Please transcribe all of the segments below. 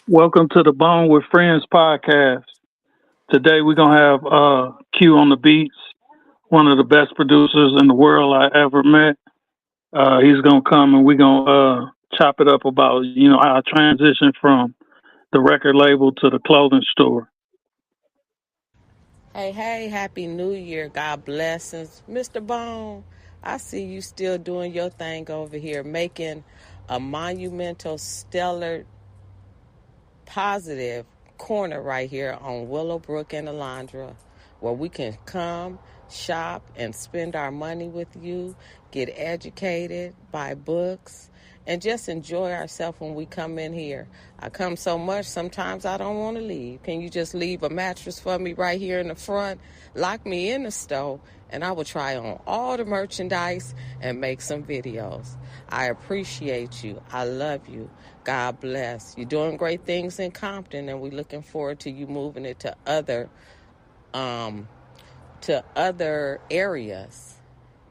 Welcome to the Bone with Friends podcast. Today we're gonna have Q on the beats, one of the best producers in the world I ever met. He's gonna come and we're gonna chop it up about how I transitioned from the record label to the clothing store. Hey, hey, happy new year. God blessings. Mr. Bone, I see you still doing your thing over here, making a monumental, stellar, positive corner right here on Willowbrook and Alondra where we can come, shop, and spend our money with you, get educated, buy books, and just enjoy ourselves when we come in here. I come so much, sometimes I don't want to leave. Can you just leave a mattress for me right here in the front? Lock me in the store, and I will try on all the merchandise and make some videos. I appreciate you. I love you. God bless. You're doing great things in Compton, and we're looking forward to you moving it um, to other areas.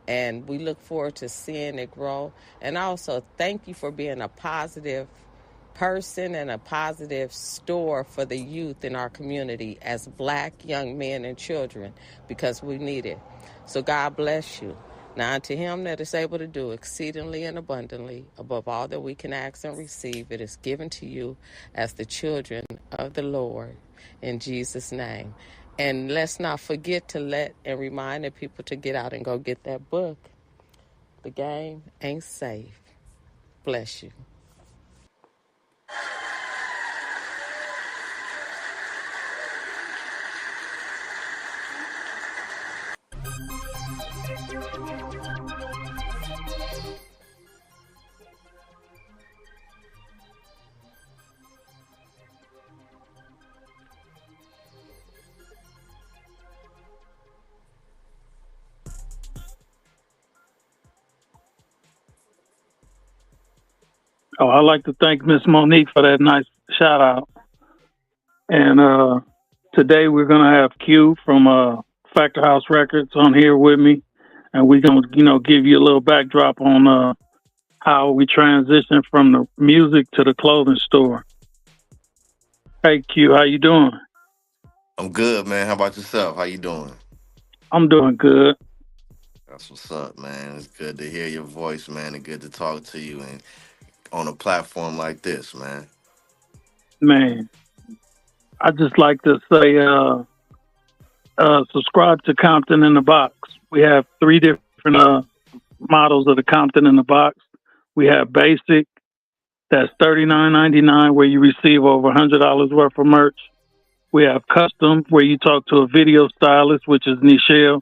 And we look forward to seeing it grow. And also, thank you for being a positive person and a positive store for the youth in our community as black young men and children because we need it. So God bless you. Now unto him that is able to do exceedingly and abundantly above all that we can ask and receive, it is given to you as the children of the Lord in Jesus' name. And let's not forget to let and remind the people to get out and go get that book. The game ain't safe. Bless you. Oh, I'd like to thank Miss Monique for that nice shout out. And today we're gonna have Q from Factor House Records on here with me, and we're gonna give you a little backdrop on how we transitioned from the music to the clothing store. Hey Q, how you doing? I'm good, man. How about yourself? How you doing? I'm doing good. That's what's up, man. It's good to hear your voice, man, and good to talk to you and on a platform like this, man. Man, I just like to say subscribe to Compton in the Box. We have three different models of the Compton in the Box. We have basic, that's $39.99, where you receive over $100 worth of merch. We have custom, where you talk to a video stylist, which is Nichelle,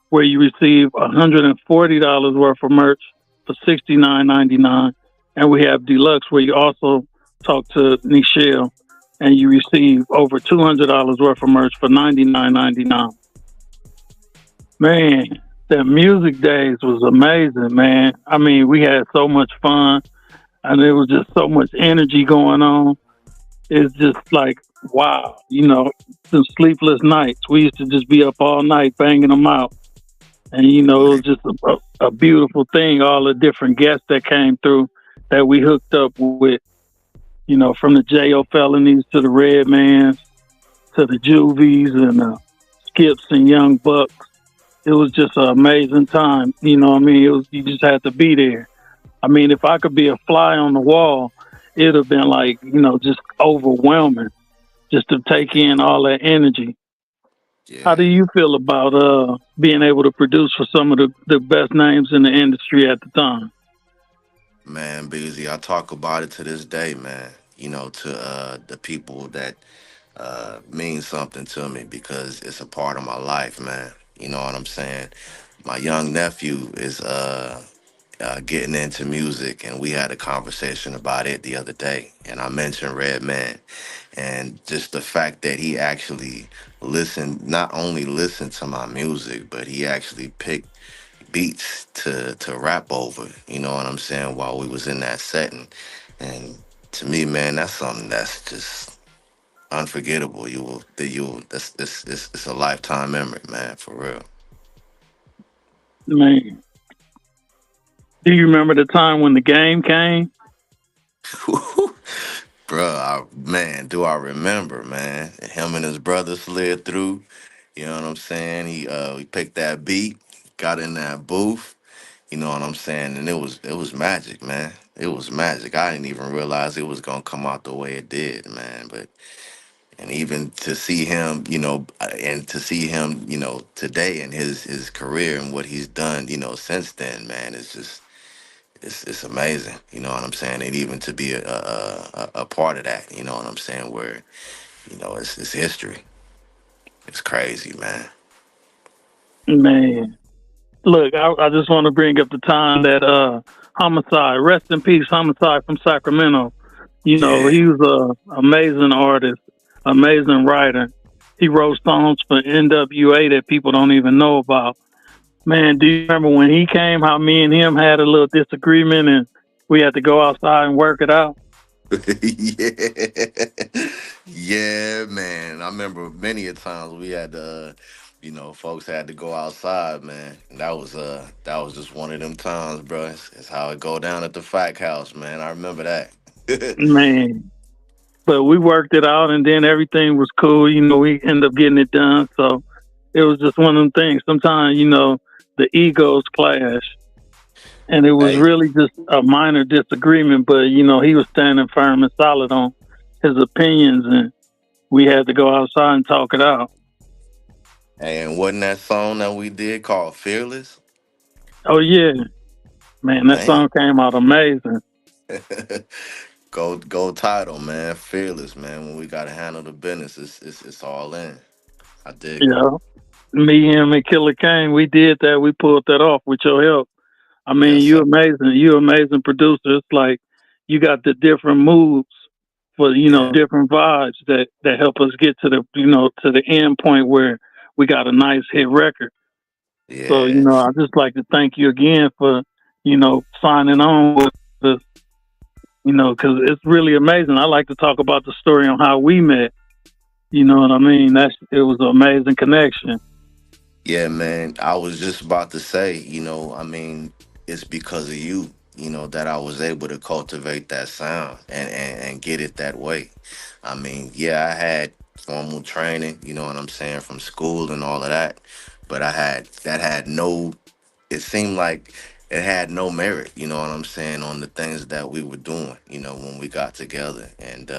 where you receive $140 worth of merch for $69.99. And we have deluxe, where you also talk to Nichelle and you receive over $200 worth of merch for $99.99. Man, the music days was amazing, man. I mean, we had so much fun and there was just so much energy going on. It's just like, wow, some sleepless nights. We used to just be up all night banging them out. And, it was Man, just a beautiful thing, all the different guests that came through that we hooked up with, from the J.O. Felonies to the Redmans to the Juvies and the Skips and Young Bucks. It was just an amazing time. You know what I mean? You just had to be there. I mean, if I could be a fly on the wall, it'd have been like, just overwhelming just to take in all that energy. How yeah, do you feel about being able to produce for some of the best names in the industry at the time? man, Beasley. I talk about it to this day, man. To the people that mean something to me because it's a part of my life, man. You know what I'm saying? My young nephew is getting into music, and we had a conversation about it the other day. And I mentioned Redman, and just the fact that he actually not only listened to my music, but he actually picked beats to rap over. You know what I'm saying? While we was in that setting, and to me, man, that's something that's just unforgettable. That's it's a lifetime memory, man, for real. Man, do you remember the time when the game came? Bruh, man, do I remember, man? Him and his brother slid through. You know what I'm saying? He picked that beat, got in that booth. You know what I'm saying? And it was magic, man. It was magic. I didn't even realize it was gonna come out the way it did, man. But and even to see him, and to see him, today in his career and what he's done, since then, man, it's just it's amazing. You know what I'm saying? And even to be a part of that, you know what I'm saying? Where it's history. It's crazy, man. Man, look, I just want to bring up the time that Homicide, rest in peace, Homicide from Sacramento. You know, Yeah. he was a amazing artist, amazing writer. He wrote songs for NWA that people don't even know about. Man, do you remember when he came? How me and him had a little disagreement, and we had to go outside and work it out. Yeah, yeah, man. I remember many a times we had to, folks had to go outside, man. And that was just one of them times, bro. It's how it go down at the Fact House, man. I remember that. Man, but we worked it out, and then everything was cool. You know, we ended up getting it done. So it was just one of them things. Sometimes, the egos clash, and it was Hey, really just a minor disagreement. But he was standing firm and solid on his opinions, and we had to go outside and talk it out. and wasn't that song that we did called "Fearless"? Oh yeah, man, that Man, song came out amazing. go title, man. "Fearless," man. When we gotta handle the business, it's all in. I dig it. Yeah, me, him, and Killer Kane, we did that. We pulled that off with your help. I mean, Yes, you sir. amazing. You amazing producer. It's like you got the different moves for Yeah, different vibes that help us get to the to the end point where we got a nice hit record. So yeah. I just like to thank you again for signing on with us. Because it's really amazing. I like to talk about the story on how we met. You know what I mean? It was an amazing connection. Yeah, man. I was just about to say, I mean, it's because of you, that I was able to cultivate that sound and get it that way. I mean, yeah, I had formal training, you know what I'm saying, from school and all of that, but that had no, it seemed like it had no merit, you know what I'm saying, on the things that we were doing, when we got together and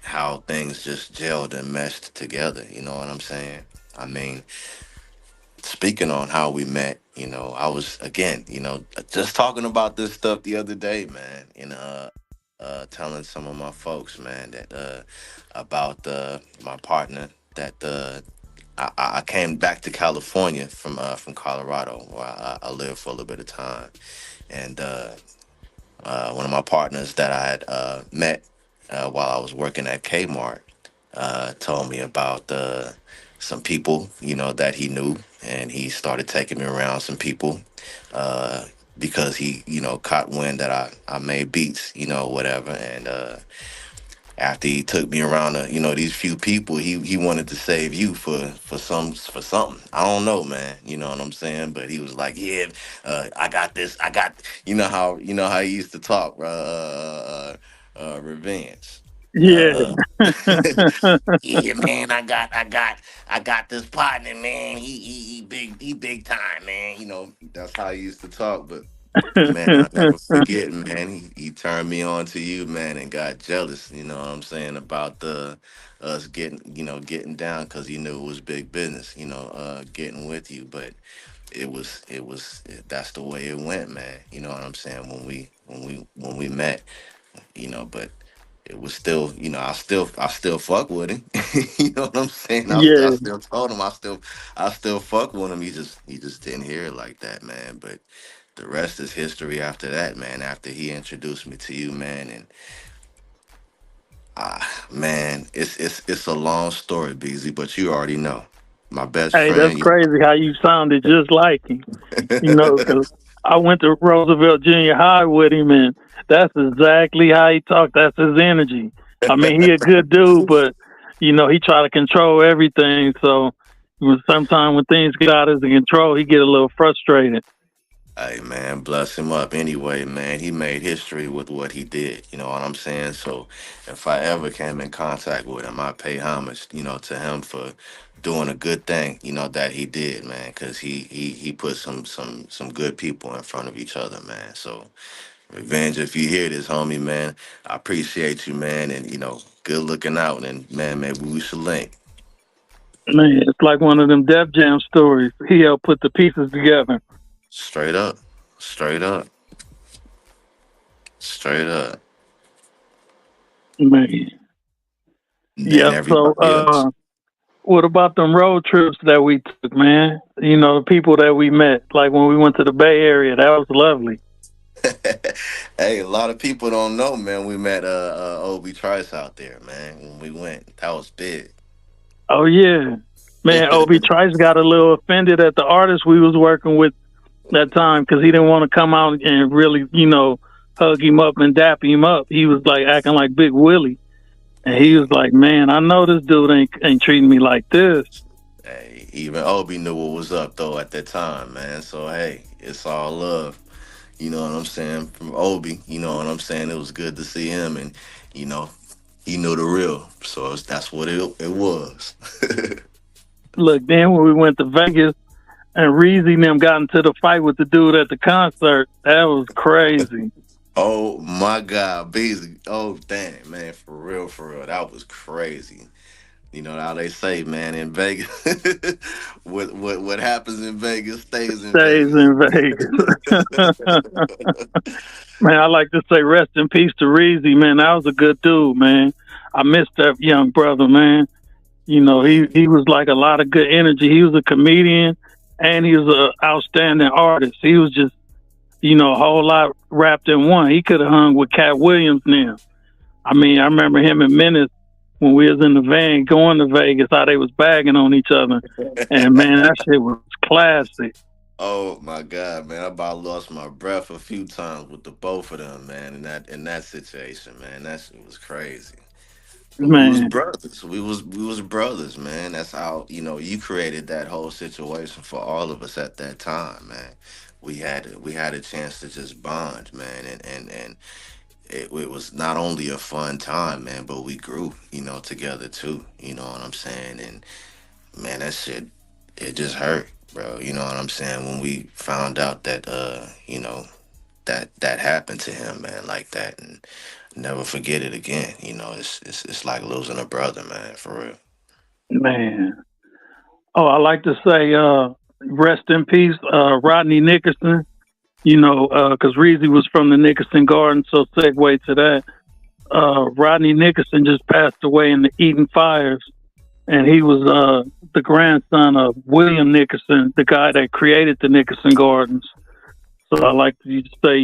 how things just gelled and meshed together, you know what I'm saying? I mean, speaking on how we met, I was again, just talking about this stuff the other day, man, and telling some of my folks, man, that about my partner that I came back to California from Colorado, where I lived for a little bit of time, and one of my partners that I had met while I was working at Kmart told me about some people, that he knew, and he started taking me around some people uh, because he, caught wind that I made beats, whatever, and after he took me around, these few people, he wanted to save you for something. I don't know, man. You know what I'm saying? But he was like, yeah, I got this. I got, you know how he used to talk, revenge. Yeah. Uh, yeah, man, I got this partner, man. He big time, man. That's how he used to talk. But man, I'll never forget, man. He turned me on to you, man, and got jealous. You know what I'm saying about the us getting down because he knew it was big business. Getting with you, but that's the way it went, man. You know what I'm saying when we met. But it was still, I still fuck with him. You know what I'm saying? I Yeah. still told him I still fuck with him. He just didn't hear it like that, man. But the rest is history after that, man. After he introduced me to you, man, and man, it's a long story, BZ, but you already know. My best Hey, that's friend, crazy how you sounded just like him. Because I went to Roosevelt Junior High with him, and that's exactly how he talked. That's his energy. I mean, he a good dude, but he try to control everything. So sometimes when things get out of his control, he get a little frustrated. Hey man, bless him up anyway, man. He made history with what he did. You know what I'm saying? So if I ever came in contact with him, I pay homage, to him for doing a good thing, that he did, man. Because he put some good people in front of each other, man. So revenge, if you hear this, homie, man, I appreciate you, man, and good looking out, and man, maybe we should link. Man, it's like one of them Def Jam stories. He helped put the pieces together. Straight up, straight up, straight up. Man. And then Yep. So everybody else. what about them road trips that we took, man? The people that we met, like when we went to the Bay Area, that was lovely. Hey, a lot of people don't know, man. We met Obi Trice out there, man. When we went, that was big. Oh yeah. Man, Obi Trice got a little offended at the artist we was working with that time because he didn't want to come out and really, hug him up and dap him up. He was like acting like Big Willie. And he was Hey, like, "Man, I know this dude ain't treating me like this." hey, even Obi knew what was up though at that time, man. So hey, it's all love. You know what I'm saying? From Obi, you know what I'm saying? It was good to see him, and you know he knew the real. So that's what it was. Look, then when we went to Vegas and Reezy and them got into the fight with the dude at the concert, that was crazy. Oh my God, Beasley. Oh damn, man, for real, that was crazy. You know how they say, man, in Vegas, what happens in Vegas stays in Stays Vegas. in Vegas. Man, I like to say rest in peace to Reezy, man. That was a good dude, man. I miss that young brother, man. Yeah, He was like a lot of good energy. He was a comedian and he was an outstanding artist. He was just, a whole lot wrapped in one. He could have hung with Cat Williams now. I mean, I remember him and Menace when we was in the van going to Vegas, how they was bagging on each other. And man, that shit was classic. oh my God, man! I about lost my breath a few times with the both of them, man. In that situation, man, that shit was crazy. But we was Man, brothers. We was brothers, man. That's how you created that whole situation for all of us at that time, man. We had a chance to just bond, man, and it was not only a fun time, man, but we grew, together too. You know what I'm saying? And man, that shit, it just hurt, bro. You know what I'm saying? When we found out that that happened to him, man, like that, and never forget it again. It's like losing a brother, man, for real. man. Oh, I like to say, rest in peace, Rodney Nickerson. Because Reezy was from the Nickerson Garden, so segue to that. Rodney Nickerson just passed away in the Eaton fires, and he was the grandson of William Nickerson, the guy that created the Nickerson Gardens. So I like to say,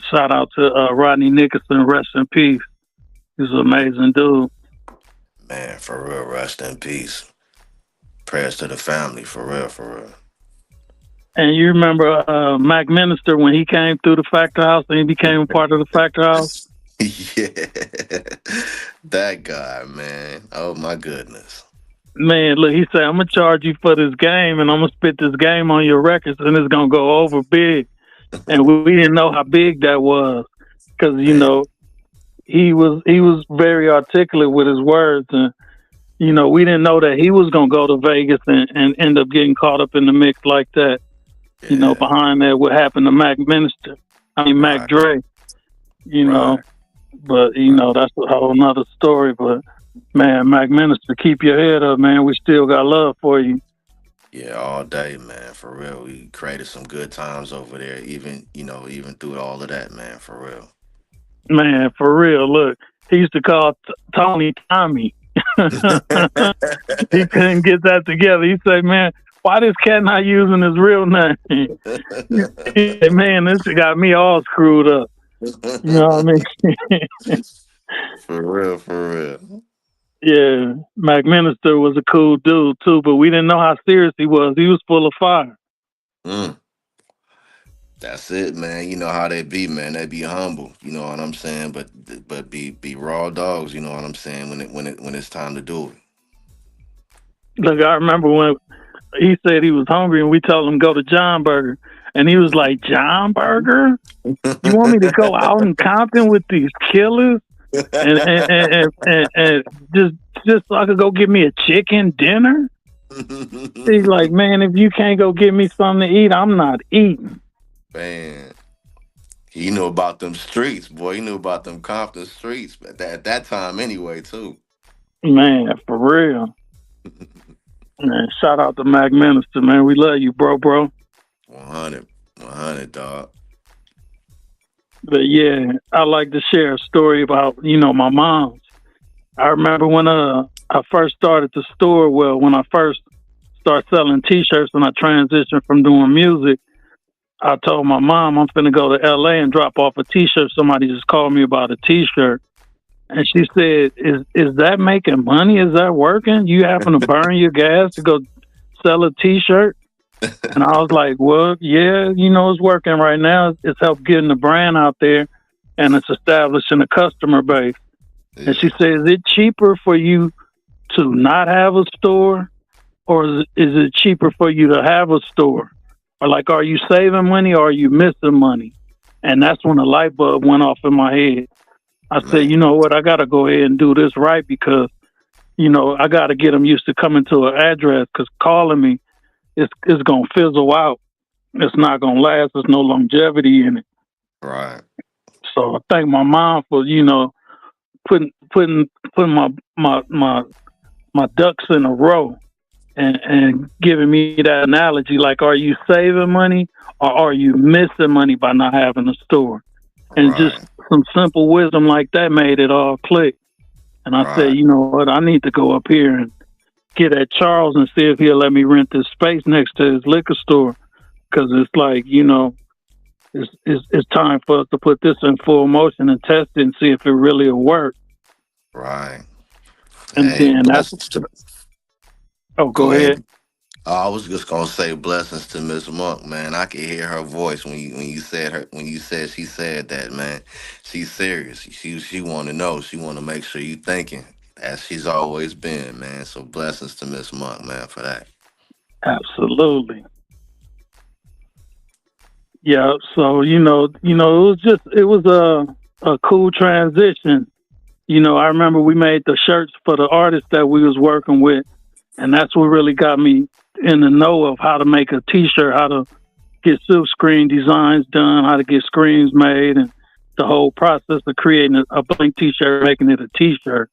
shout out to Rodney Nickerson, rest in peace. He's an amazing dude. Man, for real, rest in peace. Prayers to the family, for real. And you remember Mac Minister when he came through the Factor House and he became a part of the Factor House? Yeah, that guy, man. Oh my goodness. Man, look, he said, I'm going to charge you for this game and I'm going to spit this game on your records and it's going to go over big. And we didn't know how big that was because, Man, he was very articulate with his words. And, we didn't know that he was going to go to Vegas and end up getting caught up in the mix like that. yeah, Behind that, what happened to Mac Minister, I mean, Mac right, Dre, you know. right, But right. that's a whole nother story. But man, Mac Minister, keep your head up, man. We still got love for you, Yeah, all day, man, for real. We created some good times over there, even through all of that, man, for real. man. For real. Look, he used to call Tony Tommy. He couldn't get that together. He said, "Man, why this cat not using his real name?" He said, "Man, this got me all screwed up." You know what I mean? For real, for real. Yeah, Mac Minister was a cool dude too, but we didn't know how serious he was. He was full of fire. Mm, that's it, man. You know how they be, man. They be humble, you know what I'm saying? But be raw dogs, you know what I'm saying, when it's time to do Look, I remember when he said he was hungry and we told him go to John Burger. And he was like, John Burger? You want me to go out in Compton with these killers and just so I could go get me a chicken dinner? He's like, man, if you can't go get me something to eat, I'm not eating. Man, he knew about them streets, boy. He knew about them Compton streets at that time anyway, too. Man, for real. Man, shout out to Mac Minister, man. We love you, bro. 100, 100, dog. But yeah, I like to share a story about, my mom's. I remember when I first started the store, well, when I first started selling t-shirts and I transitioned from doing music, I told my mom I'm finna go to LA and drop off a t-shirt. Somebody just called me about a t-shirt. And she said, Is that making money? Is that working? You having to burn your gas to go sell a t-shirt? And I was like, well, yeah, it's working right now. It's helped getting the brand out there and it's establishing a customer base. And she Yeah, said, is it cheaper for you to not have a store or is it cheaper for you to have a store? Or like, are you saving money or are you missing money? And that's when the light bulb went off in my head. I said, man. you know what? I got to go ahead and do this right because, I got to get them used to coming to an address because calling me, it's going to fizzle out. It's not going to last. There's no longevity in it. Right, So I thank my mom for, putting putting putting my ducks in a row and giving me that analogy. Like, are you saving money or are you missing money by not having a store? And just right, some simple wisdom like that made it all click. And I said, right, you know what? I need to go up here and get at Charles and see if he'll let me rent this space next to his liquor store. Because it's like, it's time for us to put this in full motion and test it and see if it really will work. right. And Hey, then that's, blessings to. oh, Go go ahead. ahead. I was just gonna say blessings to Miss Monk, man. I could hear her voice when you said she said that, man. She's serious. She want to know. She want to make sure you thinking as she's always been, man. So blessings to Miss Monk, man, for that. Absolutely. Yeah. So, it was a cool transition. I remember we made the shirts for the artists that we was working with. And that's what really got me in the know of how to make a t-shirt, how to get silk screen designs done, how to get screens made, and the whole process of creating a blank t-shirt, making it a t-shirt.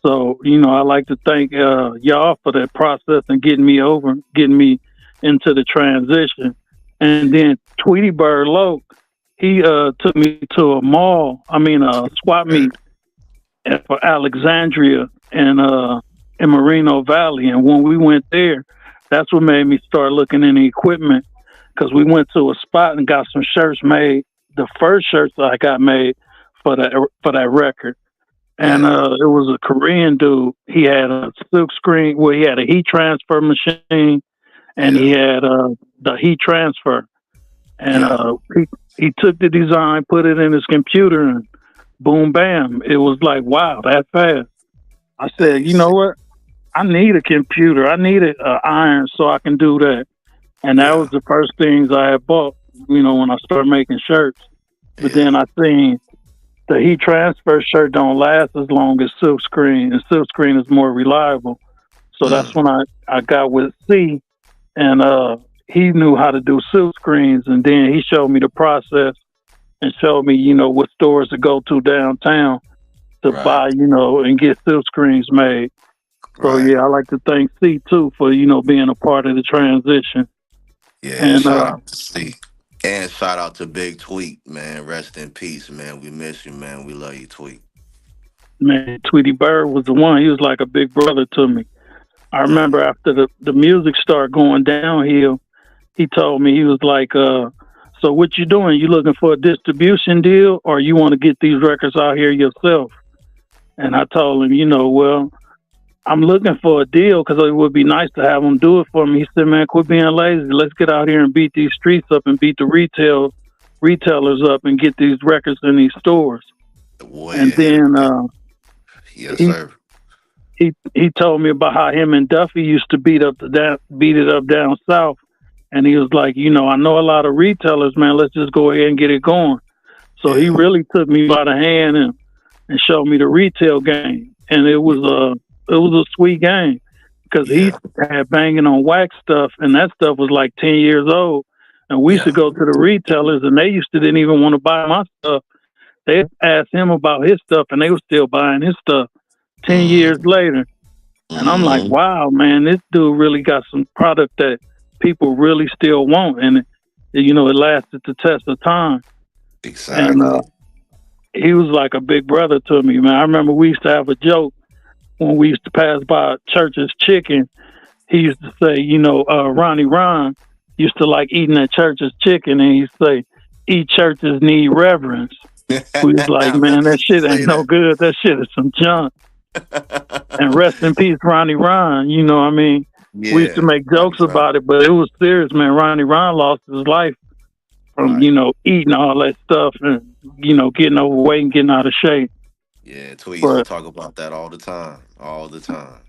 So, I like to thank y'all for that process and getting me into the transition. And then Tweety Bird Loke, he took me to a mall, a swap Yeah, meet for Alexandria in Moreno Valley. And when we went there, that's what made me start looking into equipment because we went to a spot and got some shirts made. The first shirts I got made for that record, and yeah, it was a Korean dude. He had a silk screen where he had a heat transfer machine, and he yeah, had the heat transfer, and yeah. he took the design, put it in his computer, and boom, bam, it was like wow, that fast. I said, Hey, you know what? I need a computer. I need an iron so I can do that. And that was yeah, the first things I had bought, when I started making shirts. But yeah. then I seen the heat transfer shirt don't last as long as silk screen, and silk screen is more reliable. So that's Mm, when I got with C, and he knew how to do silk screens, and then he showed me the process and showed me, what stores to go to downtown to right, buy, and get silk screens made. So right. yeah, I like to thank C too for being a part of the transition. Yeah, And shout out to C. And shout out to Big Tweet, man. Rest in peace, man. We miss you, man. We love you, Tweet. man, Tweety Bird was the one. He was like a big brother to me. I remember Mm, after the music started going downhill, he told me he was like, "So what you doing? You looking for a distribution deal, or you want to get these records out here yourself?" And I told him, well, I'm looking for a deal because it would be nice to have them do it for me. He said, "Man, quit being lazy. Let's get out here and beat these streets up and beat the retailers up and get these records in these stores." way And ahead of then it. Yes, he sir. he told me about how him and Duffy used to beat it up down south, And he was like, I know a lot of retailers, man. Let's just go ahead and get it going. So he Yeah. really took me by the hand and showed me the retail game, and it was a sweet game because he Yeah. had banging on wax stuff, and that stuff was like 10 years old. And we used to Yeah. go to the retailers, and they used to didn't even want to buy my stuff. They asked him about his stuff, and they were still buying his stuff 10 years Mm-hmm. later. And I'm like, Mm-hmm. wow, man, this dude really got some product that people really still want, and it lasted the test of time. And Exactly. he was like a big brother to me, man. I remember we used to have a joke when we used to pass by Church's Chicken. He used to say, Ronnie Ron used to like eating at Church's Chicken, and he'd say, "Eat churches need reverence." We was like, I man, remember that you shit say ain't no that. good. That shit is some junk. And rest in peace, Ronnie Ron. What I mean, we used to Yeah. make Ronnie jokes Ron. about it, but it was serious, man. Ronnie Ron lost his life from, Right. eating all that stuff and, getting overweight and getting out of shape. Yeah. Tweet used to But talk about that all the time. All the time.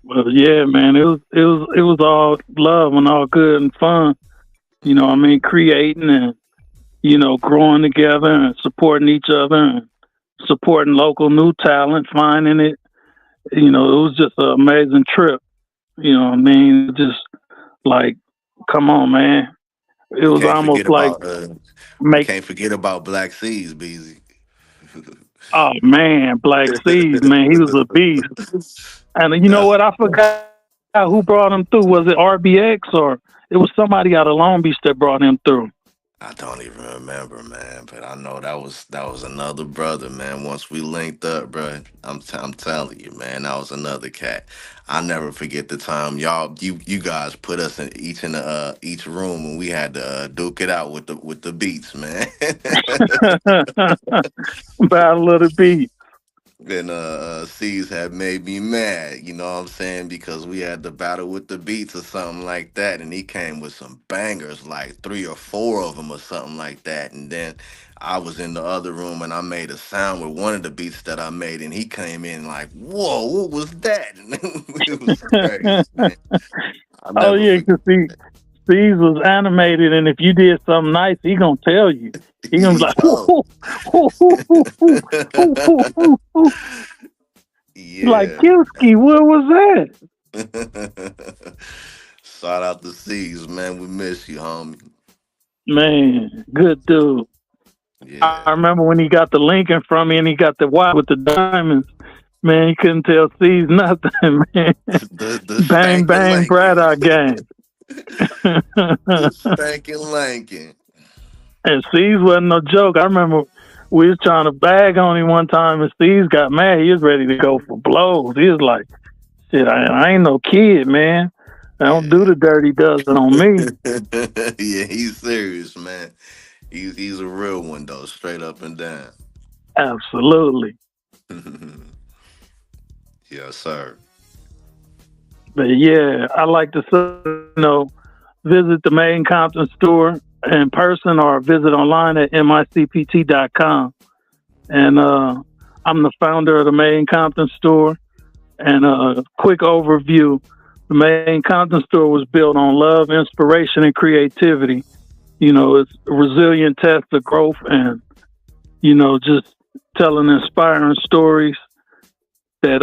Well, yeah, man, it was all love and all good and fun. I mean, creating and growing together and supporting each other and supporting local new talent, finding it. It was just an amazing trip. What I mean, just like, come on, man. It We was can't almost forget like about we make. can't forget about Black Seas, Beezy. Oh man, Black Seas, man, he was a beast. And you know That's what? I forgot who brought him through. Was it RBX or it was somebody out of Long Beach that brought him through? I don't even remember, man, but I know that was another brother, man. Once we linked up, bro, I'm telling you, man, that was another cat. I never forget the time you guys put us in each room and we had to duke it out with the beats, man. Battle of the Beat. And C's had made me mad, you know what I'm saying? Because we had the battle with the beats or something like that, and he came with some bangers, like three or four of them or something like that. And then I was in the other room and I made a sound with one of the beats that I made, and he came in like, "Whoa, what was that?" And it was crazy, man. I'll Oh never yeah, forget. cause see, Steve was animated, and if you did something nice, he gonna tell you. He gonna be He like, "Hoo, told. hoo, hoo, hoo, hoo, hoo, hoo, hoo, hoo, hoo." Like Yeah. Kiski, what was that? Shout out to C's, man. We miss you, homie. Man, good dude. I Yeah. remember when he got the Lincoln from me, and he got the watch with the diamonds. Man, you couldn't tell C's nothing, man. The Bang stankin' bang, Lincoln. Braddock gang. The stankin' Lincoln. And C's wasn't no joke. I remember we was trying to bag on him one time, and C's got mad. He was ready to go for blows. He was like, "Shit, I ain't no kid, man. I don't do Yeah. the dirty dozen on me." Yeah, he's serious, man. He's a real one though, straight up and down. Absolutely. Yes, sir. But yeah, I like to visit the main Compton store in person or visit online at micpt.com. And I'm the founder of the main Compton store. And a quick overview: the main Compton store was built on love, inspiration, and creativity. It's a resilient test of growth and, just telling inspiring stories that,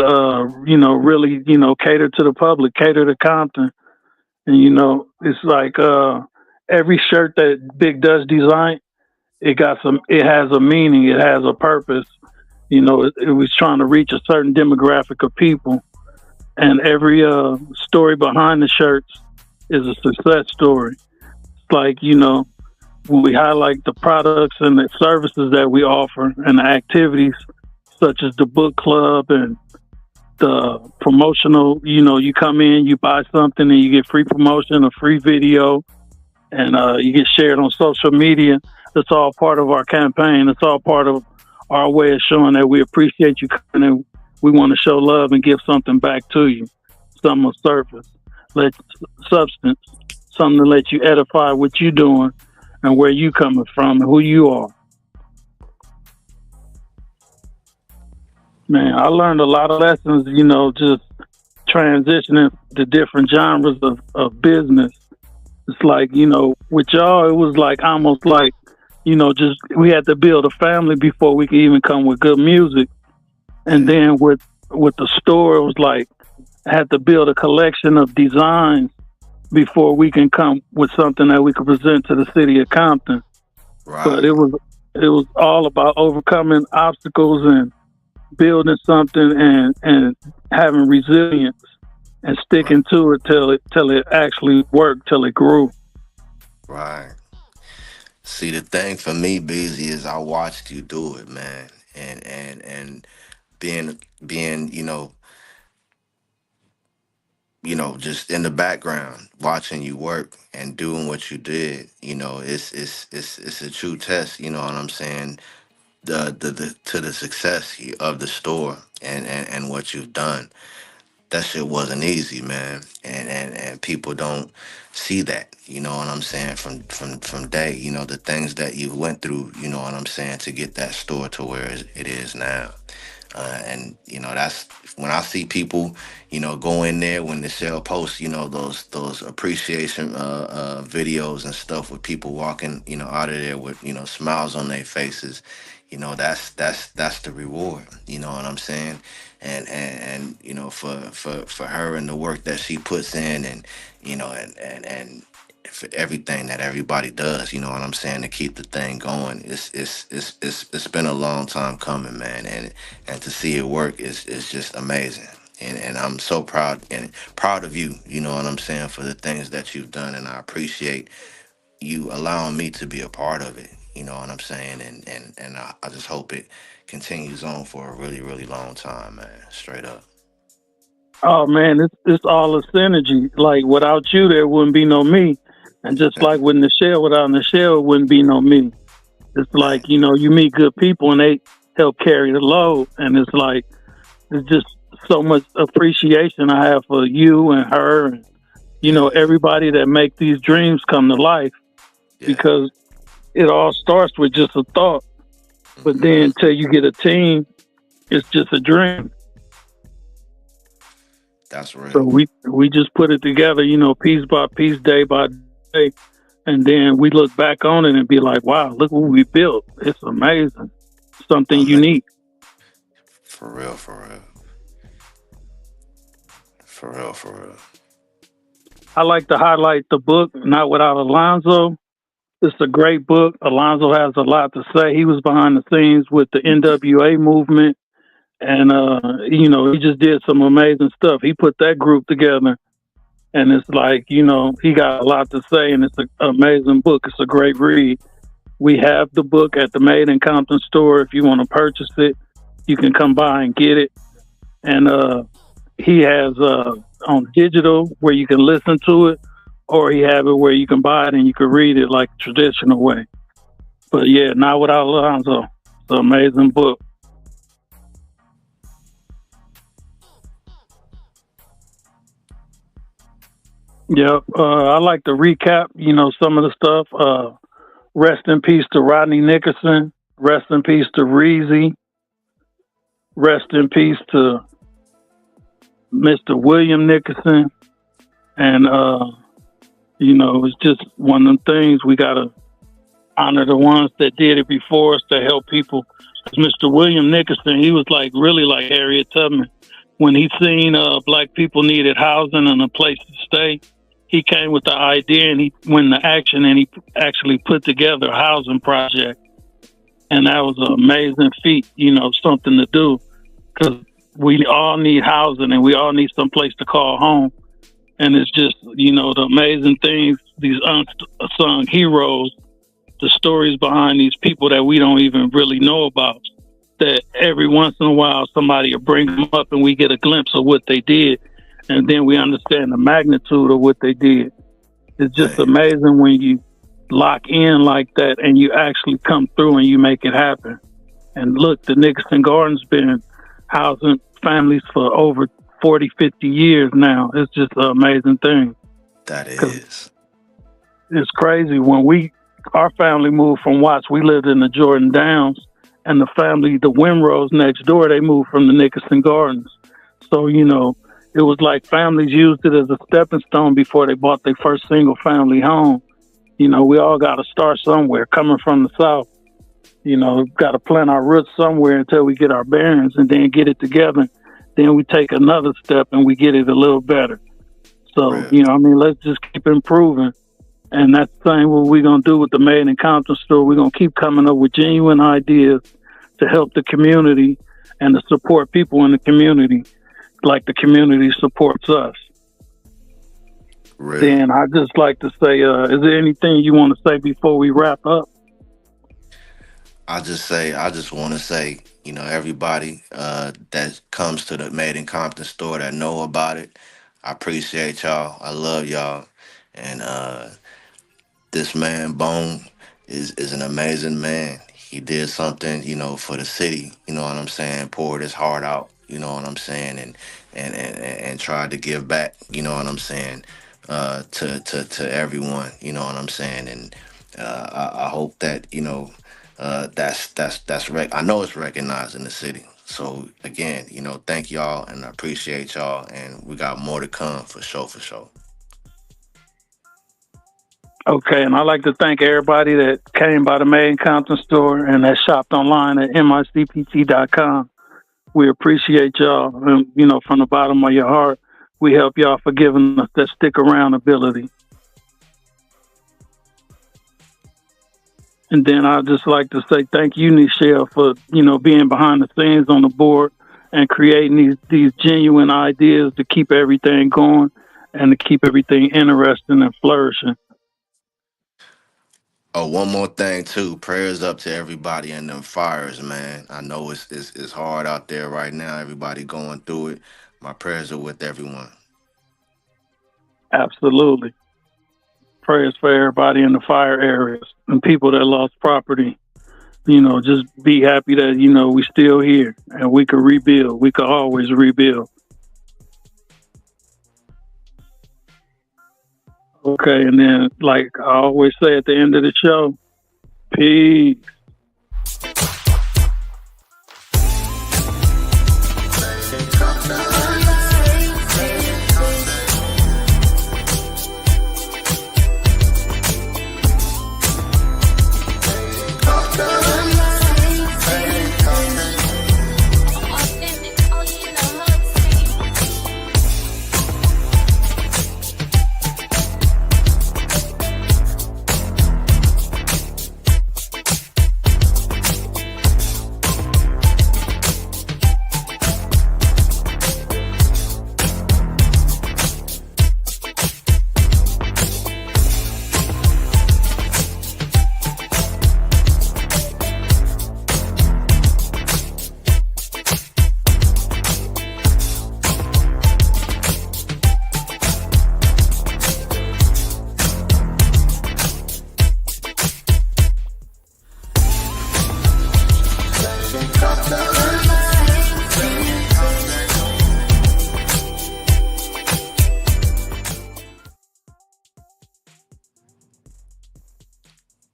really, cater to the public, cater to Compton. And, it's like every shirt that Big Dutch designed, it has a meaning, it has a purpose. It was trying to reach a certain demographic of people. And every story behind the shirts is a success story. It's like, when we highlight the products and the services that we offer and the activities such as the book club and the promotional, you come in, you buy something and you get free promotion, a free video, and you get shared on social media. It's all part of our campaign. It's all part of our way of showing that we appreciate you coming in. We want to show love and give something back to you, something of surface, let substance, something to let you edify what you're doing and where you coming from and who you are. Man, I learned a lot of lessons, just transitioning to different genres of business. It's like, with y'all, it was like almost like, just we had to build a family before we could even come with good music. And Yeah. then with the store, it was like I had to build a collection of designs before we can come with something that we could present to the city of Compton. But Right. it was all about overcoming obstacles and building something and having resilience and Right. sticking to it till it actually worked, till it grew. Right. See, the thing for me, Busy, is I watched you do it, man, and being just in the background watching you work and doing what you did. It's a true test. You know what I'm saying? The to the success of the store and what you've done. That shit wasn't easy, man. And people don't see that, you know what I'm saying, from day, the things that you went through, you know what I'm saying, to get that store to where it is now. And that's when I see people, go in there when the sale posts, those appreciation videos and stuff with people walking, out of there with smiles on their faces. That's the reward. You know what I'm saying? And for her and the work that she puts in, and and for everything that everybody does, you know what I'm saying, to keep the thing going. It's been a long time coming, man, and to see it work is just amazing. And I'm so proud of you, you know what I'm saying, for the things that you've done, and I appreciate you allowing me to be a part of it, you know what I'm saying, and I just hope it continues on for a really, really long time, man. Straight up. Oh man, it's all a synergy. Like without you, there wouldn't be no me, and just like with Nichelle, without Nichelle, it wouldn't be no me. It's like Thank you meet good people and they help carry the load, and it's like it's just so much appreciation I have for you and her, and yeah, everybody that make these dreams come to life yeah. because it all starts with just a thought, but Hmm. then till you get a team, it's just a dream. That's So real. we just put it together, piece by piece, day by day, and then we look back on it and be like, "Wow, look what we built! It's amazing, something I'm unique." for real, for real, for real, for real. I like to highlight the book, Not Without Alonzo. It's a great book. Alonzo has a lot to say. He was behind the scenes with the NWA movement, and he just did some amazing stuff. He put that group together, and it's like he got a lot to say, and it's an amazing book. It's a great read. We have the book at the Made in Compton store. If you want to purchase it, you can come by and get it. And he has on digital where you can listen to it, or he have it where you can buy it and you can read it like traditional way. But yeah, Not Without Alonzo. It's an amazing book. Yep. I like to recap, some of the stuff. Rest in peace to Rodney Nickerson. Rest in peace to Reezy. Rest in peace to Mr. William Nickerson. And it's just one of them things we gotta honor the ones that did it before us to help people. Because Mr. William Nickerson, he was like really like Harriet Tubman. When he seen black people needed housing and a place to stay, he came with the idea and he went into action and he actually put together a housing project. And that was an amazing feat, something to do because we all need housing and we all need some place to call home. And it's just, the amazing things, these unsung heroes, the stories behind these people that we don't even really know about. That every once in a while somebody will bring them up and we get a glimpse of what they did. And then we understand the magnitude of what they did. It's just Man, amazing when you lock in like that and you actually come through and you make it happen. And look, the Nickerson Garden's been housing families for over 40, 50 years now. It's just an amazing thing. that Because is. it's crazy. When our family moved from Watts, we lived in the Jordan Downs, and the family, the Wimrows next door, they moved from the Nickerson Gardens. So, It was like families used it as a stepping stone before they bought their first single family home. We all got to start somewhere. Coming from the South, got to plant our roots somewhere until we get our bearings and then get it together. Then we take another step and we get it a little better. So, Real. let's just keep improving. And that's the same what we're going to do with the Made in Compton store. We're going to keep coming up with genuine ideas to help the community and to support people in the community like the community supports us. Real. Then I just like to say, is there anything you want to say before we wrap up? I just want to say, everybody that comes to the Made in Compton store that know about it, I appreciate y'all. I love y'all. And this man Bone is an amazing man. He did something, for the city. You know what I'm saying? Poured his heart out. You know what I'm saying? And tried to give back. You know what I'm saying? To everyone. You know what I'm saying? And I hope that I know it's recognized in the city. So again, thank y'all and I appreciate y'all. And we got more to come for sure, for sure. Okay, and I'd like to thank everybody that came by the Made in Compton store and that shopped online at micpt.com. We appreciate y'all, and from the bottom of your heart, we help y'all for giving us that stick around ability. And then I'd just like to say thank you, Nichelle, for being behind the scenes on the board and creating these genuine ideas to keep everything going and to keep everything interesting and flourishing. Oh, one more thing too. Prayers up to everybody in them fires, man. I know it's hard out there right now. Everybody going through it. My prayers are with everyone. Absolutely. Prayers for everybody in the fire areas and people that lost property. Just be happy that, we still here and we could rebuild. We could always rebuild. Okay. And then, like I always say at the end of the show, peace.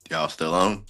Y'all still on?